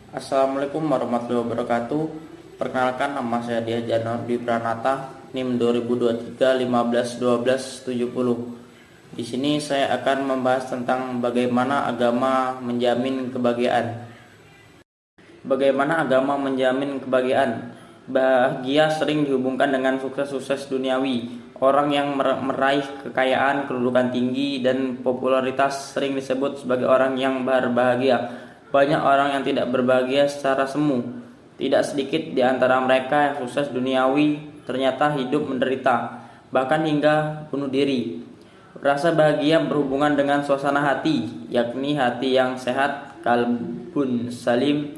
Assalamualaikum warahmatullahi wabarakatuh. Perkenalkan, nama saya Dia Janor Dwi Pranata, NIM 2023 15 12 70. Di sini saya akan membahas tentang bagaimana agama menjamin kebahagiaan. Bagaimana agama menjamin kebahagiaan? Bahagia sering dihubungkan dengan sukses-sukses duniawi. Orang yang meraih kekayaan, kedudukan tinggi, dan popularitas sering disebut sebagai orang yang berbahagia. Banyak orang yang tidak berbahagia secara semu. Tidak sedikit di antara mereka yang sukses duniawi ternyata hidup menderita, bahkan hingga bunuh diri. Rasa bahagia berhubungan dengan suasana hati, yakni hati yang sehat, kalbun salim.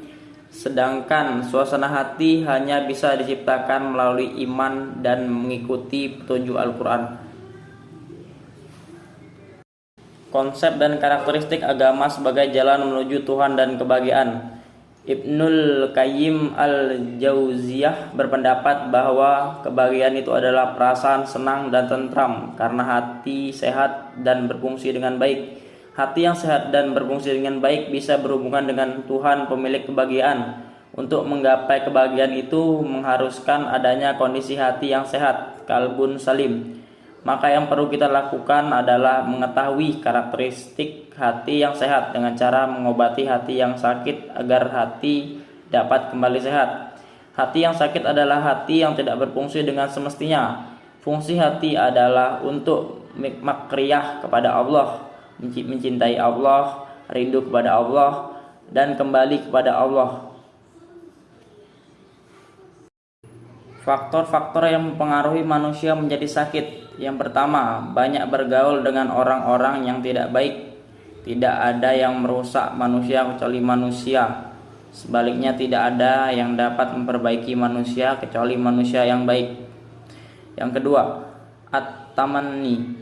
Sedangkan suasana hati hanya bisa diciptakan melalui iman dan mengikuti petunjuk Al-Quran. Konsep dan karakteristik agama sebagai jalan menuju Tuhan dan kebahagiaan. Ibnul Qayyim al-Jauziyah berpendapat bahwa kebahagiaan itu adalah perasaan senang dan tentram karena hati sehat dan berfungsi dengan baik. Hati yang sehat dan berfungsi dengan baik bisa berhubungan dengan Tuhan pemilik kebahagiaan. Untuk menggapai kebahagiaan itu mengharuskan adanya kondisi hati yang sehat, kalbun salim. Maka yang perlu kita lakukan adalah mengetahui karakteristik hati yang sehat dengan cara mengobati hati yang sakit agar hati dapat kembali sehat. Hati yang sakit adalah hati yang tidak berfungsi dengan semestinya. Fungsi hati adalah untuk makriyah kepada Allah, mencintai Allah, rindu kepada Allah, dan kembali kepada Allah. Faktor-faktor yang mempengaruhi manusia menjadi sakit. Yang pertama, banyak bergaul dengan orang-orang yang tidak baik. Tidak ada yang merusak manusia kecuali manusia. Sebaliknya, tidak ada yang dapat memperbaiki manusia kecuali manusia yang baik. Yang kedua, at-tamanni,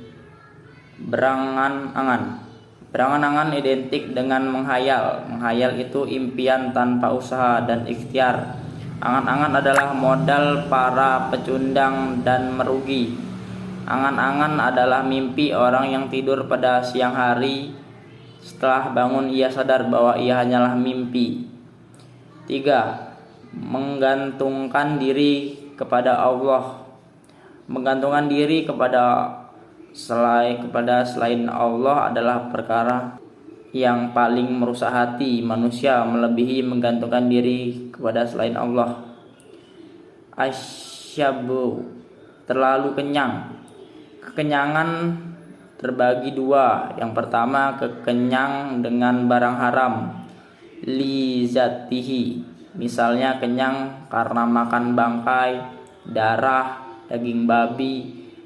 berangan-angan. Berangan-angan identik dengan menghayal. Menghayal itu impian tanpa usaha dan ikhtiar. Angan-angan adalah modal para pecundang dan merugi. Angan-angan adalah mimpi orang yang tidur pada siang hari. Setelah bangun ia sadar bahwa ia hanyalah mimpi. 3. Menggantungkan diri kepada Allah. Menggantungkan diri kepada selain Allah adalah perkara yang paling merusak hati manusia, melebihi menggantungkan diri kepada selain Allah. Asyabu, terlalu kenyang. Kekenyangan terbagi dua. Yang pertama, kekenyang dengan barang haram, li zatihi, misalnya kenyang karena makan bangkai, darah, daging babi,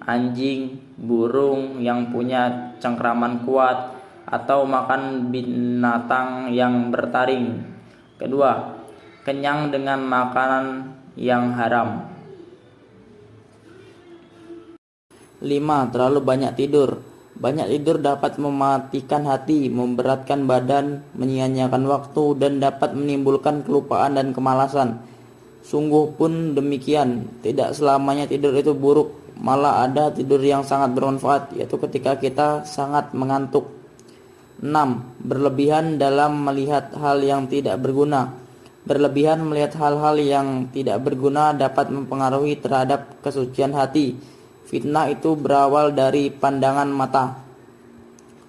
anjing, burung yang punya cengkraman kuat, atau makan binatang yang bertaring. Kedua, kenyang dengan makanan yang haram. 5. Terlalu banyak tidur. Banyak tidur dapat mematikan hati, memberatkan badan, menyia-nyiakan waktu, dan dapat menimbulkan kelupaan dan kemalasan. Sungguh pun demikian, tidak selamanya tidur itu buruk. Malah ada tidur yang sangat bermanfaat, yaitu ketika kita sangat mengantuk. 6. Berlebihan dalam melihat hal yang tidak berguna. Berlebihan melihat hal-hal yang tidak berguna dapat mempengaruhi terhadap kesucian hati. Fitnah itu berawal dari pandangan mata.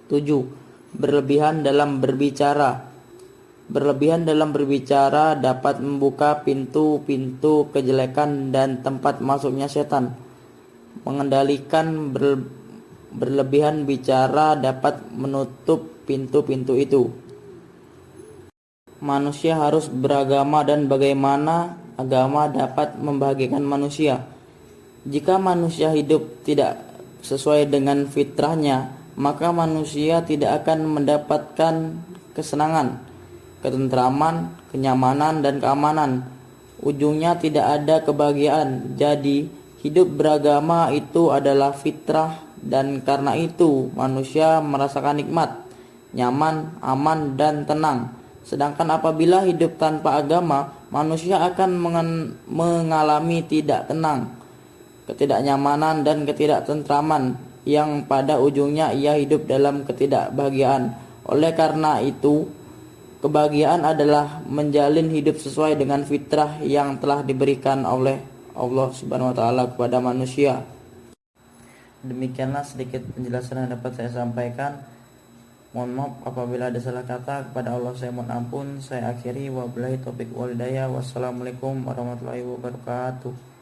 7. Berlebihan dalam berbicara. Berlebihan dalam berbicara dapat membuka pintu-pintu kejelekan dan tempat masuknya setan. Mengendalikan berlebihan bicara dapat menutup pintu-pintu itu. Manusia harus beragama dan bagaimana agama dapat membahagiakan manusia. Jika manusia hidup tidak sesuai dengan fitrahnya, maka manusia tidak akan mendapatkan kesenangan, ketentraman, kenyamanan, dan keamanan. Ujungnya tidak ada kebahagiaan. Jadi, hidup beragama itu adalah fitrah, dan karena itu manusia merasakan nikmat, nyaman, aman, dan tenang. Sedangkan apabila hidup tanpa agama, manusia akan mengalami tidak tenang, ketidaknyamanan, dan ketidaktentraman, yang pada ujungnya ia hidup dalam ketidakbahagiaan. Oleh karena itu, Kebahagiaan adalah menjalin hidup sesuai dengan fitrah yang telah diberikan oleh Allah Subhanahu wa taala kepada manusia. Demikianlah sedikit penjelasan yang dapat saya sampaikan. Mohon maaf apabila ada salah kata, kepada Allah saya mohon ampun. Saya akhiri, wabillahi taufiq wal hidayah. Wassalamualaikum warahmatullahi wabarakatuh.